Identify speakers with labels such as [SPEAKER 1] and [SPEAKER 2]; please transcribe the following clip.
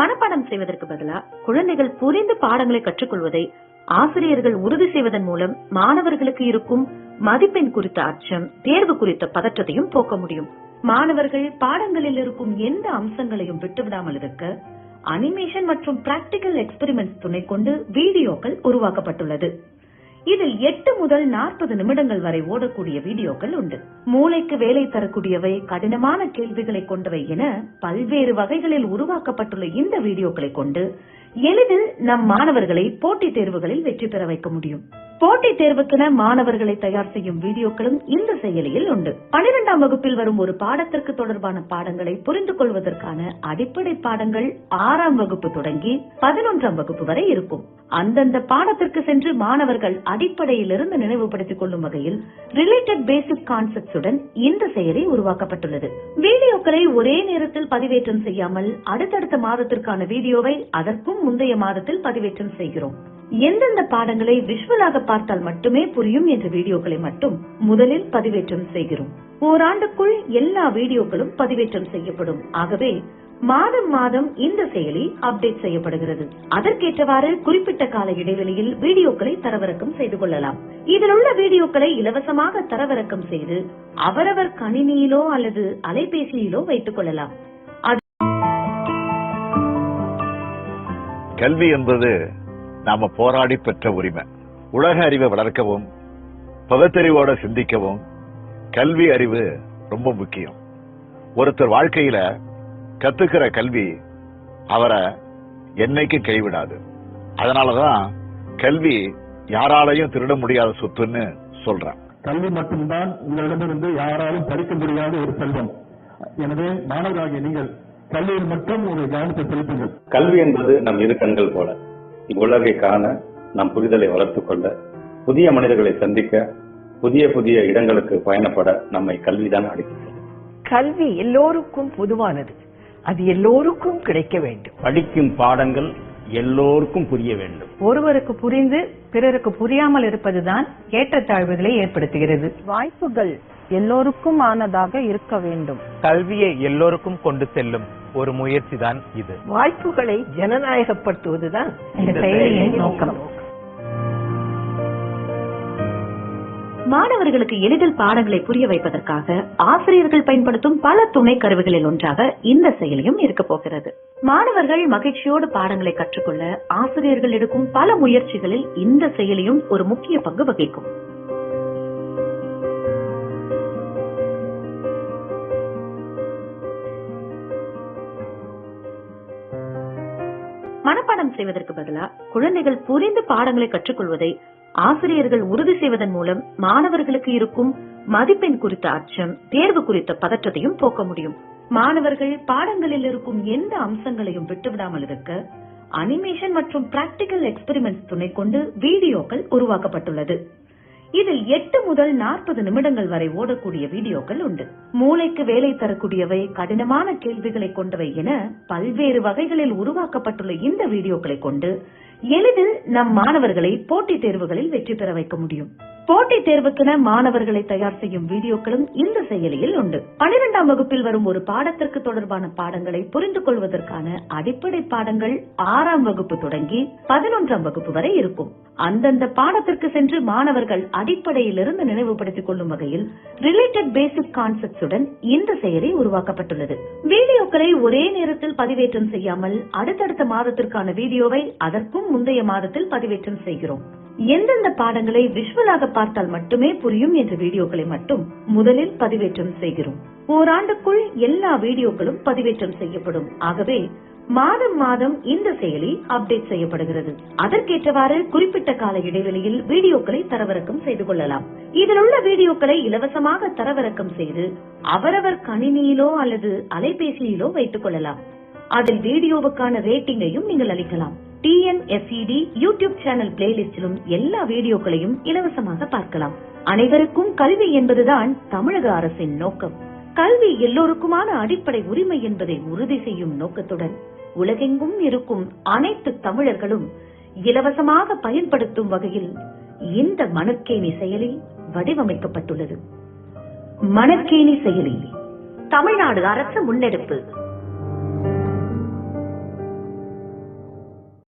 [SPEAKER 1] மனப்பாடம் செய்வதற்கு பதிலா குழந்தைகள் புரிந்து பாடங்களை கற்றுக்கொள்வதை ஆசிரியர்கள் உறுதி செய்வதன் மூலம் மாணவர்களுக்கு இருக்கும் மதிப்பெண் குறித்த அச்சம், தேர்வு குறித்த பதற்றத்தையும் போக்க முடியும். மாணவர்கள் பாடங்களில் இருக்கும் எந்த அம்சங்களையும் விட்டுவிடாமல் இருக்க அனிமேஷன் மற்றும் பிராக்டிகல் எக்ஸ்பெரிமெண்ட்ஸ் துணை கொண்டு வீடியோக்கள் உருவாக்கப்பட்டுள்ளது. இதில் 8 முதல் 40 நிமிடங்கள் வரை ஓடக்கூடிய வீடியோக்கள் உண்டு. மூளைக்கு வேலை தரக்கூடியவை, கடினமான கேள்விகளை கொண்டவை என பல்வேறு வகைகளில் உருவாக்கப்பட்டுள்ள இந்த வீடியோக்களை கொண்டு எளிதில் நம் மாணவர்களை போட்டித் தேர்வுகளில் வெற்றி பெற வைக்க முடியும். போட்டித் தேர்வுக்கென மாணவர்களை தயார் செய்யும் வீடியோக்களும் இந்த செயலியில் உண்டு. 12ஆம் வகுப்பில் வரும் ஒரு பாடத்திற்கு தொடர்பான பாடங்களை புரிந்து கொள்வதற்கான அடிப்படை பாடங்கள் 6ஆம் வகுப்பு தொடங்கி 11ஆம் வகுப்பு வரை இருக்கும். அந்தந்த பாடத்திற்கு சென்று மாணவர்கள் அடிப்படையிலிருந்து நினைவுபடுத்திக் கொள்ளும் வகையில் ரிலேட்டட் பேசிக் கான்செப்ட்ஸ் உடன் இந்த செயலி உருவாக்கப்பட்டுள்ளது. வீடியோக்களை ஒரே நேரத்தில் பதிவேற்றம் செய்யாமல் அடுத்தடுத்த மாதத்திற்கான வீடியோவை அதற்கும் முந்தைய மாதத்தில் பதிவேற்றம் செய்கிறோம். எந்தெந்த பாடங்களை விஷுவலாக பார்த்தால் மட்டுமே புரியும் என்ற வீடியோக்களை மட்டும் முதலில் பதிவேற்றம் செய்கிறோம். ஓராண்டுக்குள் எல்லா வீடியோக்களும் பதிவேற்றம் செய்யப்படும். ஆகவே மாதம் இந்த செயலி அப்டேட் செய்யப்படுகிறது. அதற்கேற்றவாறு குறிப்பிட்ட கால இடைவெளியில் வீடியோக்களை தரவிறக்கம் செய்து கொள்ளலாம். இதில் உள்ள வீடியோக்களை இலவசமாக தரவிறக்கம் செய்து அவரவர் கணினியிலோ அல்லது அலைபேசியிலோ வைத்துக் கொள்ளலாம்.
[SPEAKER 2] கல்வி என்பது நாம போராடி பெற்ற உரிமை. உலக அறிவை வளர்க்கவும் பகுத்தறிவோட சிந்திக்கவும் கல்வி அறிவு ரொம்ப முக்கியம். ஒருத்தர் வாழ்க்கையில கத்துக்கிற கல்வி அவரை என்னைக்கு கைவிடாது. அதனாலதான் கல்வி யாராலையும் திருட முடியாத சொத்துன்னு சொல்றேன்.
[SPEAKER 3] கல்வி மட்டும்தான் உங்களிடமிருந்து யாராலும் பறிக்க முடியாத ஒரு செல்வம். எனவே மாணவராகிய நீங்கள் கல்வியில் மட்டும் ஒரு கவனத்தை செலுத்துங்கள்.
[SPEAKER 4] கல்வி என்பது நம் இரு கண்கள் போல. இவ்வுலகை காண, நம் புரிதலை வளர்த்துக் கொள்ள, புதிய மனிதர்களை சந்திக்க, புதிய இடங்களுக்கு பயணப்பட நம்மை கல்விதான் அளிக்கிறது.
[SPEAKER 5] கல்வி எல்லோருக்கும் பொதுவானது. அது எல்லோருக்கும் கிடைக்க வேண்டும்.
[SPEAKER 6] படிக்கும் பாடங்கள் எல்லோருக்கும் புரிய வேண்டும்.
[SPEAKER 7] ஒருவருக்கு புரிந்து பிறருக்கு புரியாமல் இருப்பதுதான் ஏற்றத்தாழ்வுகளை ஏற்படுத்துகிறது.
[SPEAKER 8] வாய்ப்புகள் எல்லோருக்கும் ஆனதாக இருக்க வேண்டும்.
[SPEAKER 9] கல்வியை எல்லோருக்கும் கொண்டு செல்லும் ஒரு முயற்சி தான் இது.
[SPEAKER 5] வாய்ப்புகளை ஜனநாயகப்படுத்துவதுதான்
[SPEAKER 7] இந்த செயலியின் நோக்கம்.
[SPEAKER 1] மாணவர்களுக்கு எளிதில் பாடங்களை புரிய வைப்பதற்காக ஆசிரியர்கள் பயன்படுத்தும் பல துணை கருவிகளில் ஒன்றாக இந்த செயலியும் இருக்க போகிறது. மாணவர்கள் மகிழ்ச்சியோடு பாடங்களை கற்றுக்கொள்ள ஆசிரியர்கள் எடுக்கும் பல முயற்சிகளில் இந்த செயலியும் ஒரு முக்கிய பங்கு வகிக்கும். மனப்பாடம் செய்வதற்கு பதிலா குழந்தைகள் புரிந்து பாடங்களை கற்றுக்கொள்வதை ஆசிரியர்கள் உறுதி செய்வதன் மூலம் மாணவர்களுக்கு இருக்கும் மதிப்பெண் குறித்த அச்சம், தேர்வு குறித்த பதற்றத்தையும் போக்க முடியும். மாணவர்கள் பாடங்களில் இருக்கும் எந்த அம்சங்களையும் விட்டுவிடாமல் இருக்க அனிமேஷன் மற்றும் பிராக்டிகல் எக்ஸ்பெரிமெண்ட்ஸ் துணை கொண்டு வீடியோக்கள் உருவாக்கப்பட்டுள்ளது. இதில் 8 முதல் 40 நிமிடங்கள் வரை ஓடக்கூடிய வீடியோக்கள் உண்டு. மூளைக்கு வேலை தரக்கூடியவை, கடினமான கேள்விகளை கொண்டவை என பல்வேறு வகைகளில் உருவாக்கப்பட்டுள்ள இந்த வீடியோக்களை கொண்டு எளிதில் நம் மாணவர்களை போட்டித் தேர்வுகளில் வெற்றி பெற வைக்க முடியும். போட்டித் தேர்வுக்கென மாணவர்களை தயார் செய்யும் வீடியோக்களும் இந்த செயலியில் உண்டு. 12ஆம் வகுப்பில் வரும் ஒரு பாடத்திற்கு தொடர்பான பாடங்களை புரிந்து கொள்வதற்கான அடிப்படை பாடங்கள் 6ஆம் வகுப்பு தொடங்கி 11ஆம் வகுப்பு வரை இருக்கும். அந்தந்த பாடத்திற்கு சென்று மாணவர்கள் அடிப்படையிலிருந்து நினைவுபடுத்திக் கொள்ளும் வகையில் ரிலேட்டட் பேசிக் கான்செப்ட்ஸ் உடன் இந்த செயலி உருவாக்கப்பட்டுள்ளது. வீடியோக்களை ஒரே நேரத்தில் பதிவேற்றம் செய்யாமல் அடுத்தடுத்த மாதத்திற்கான வீடியோவை அதற்கும் முந்தைய மாதத்தில் பதிவேற்றம் செய்கிறோம். எந்தெந்த பாடங்களை விஷுவலாக பார்த்தால் மட்டுமே புரியும் என்ற வீடியோக்களை மட்டும் முதலில் பதிவேற்றம் செய்கிறோம். ஓராண்டுக்குள் எல்லா வீடியோக்களும் பதிவேற்றம் செய்யப்படும். ஆகவே மாதம் இந்த செயலி அப்டேட் செய்யப்படுகிறது. அதற்கேற்றவாறு குறிப்பிட்ட கால இடைவெளியில் வீடியோக்களை தரவிறக்கம் செய்து கொள்ளலாம். இதில் உள்ள வீடியோக்களை இலவசமாக தரவிறக்கம் செய்து அவரவர் கணினியிலோ அல்லது அலைபேசியிலோ வைத்துக் கொள்ளலாம். அதில் வீடியோவுக்கான ரேட்டிங்கையும் நீங்கள் அளிக்கலாம். TNFED யூடியூப் சேனல் பிளேலிஸ்டிலும் எல்லா வீடியோக்களையும் இலவசமாக பார்க்கலாம். அனைவருக்கும் கல்வி என்பதுதான் தமிழக அரசின் நோக்கம். கல்வி எல்லோருக்குமான அடிப்படை உரிமை என்பதை உறுதி செய்யும் நோக்கத்துடன் உலகெங்கும் இருக்கும் அனைத்து தமிழர்களும் இலவசமாக பயன்படுத்தும் வகையில் இந்த மணற்கேணி செயலி வடிவமைக்கப்பட்டுள்ளது. மணற்கேணி செயலி தமிழ்நாடு அரசு முன்னெடுப்பு.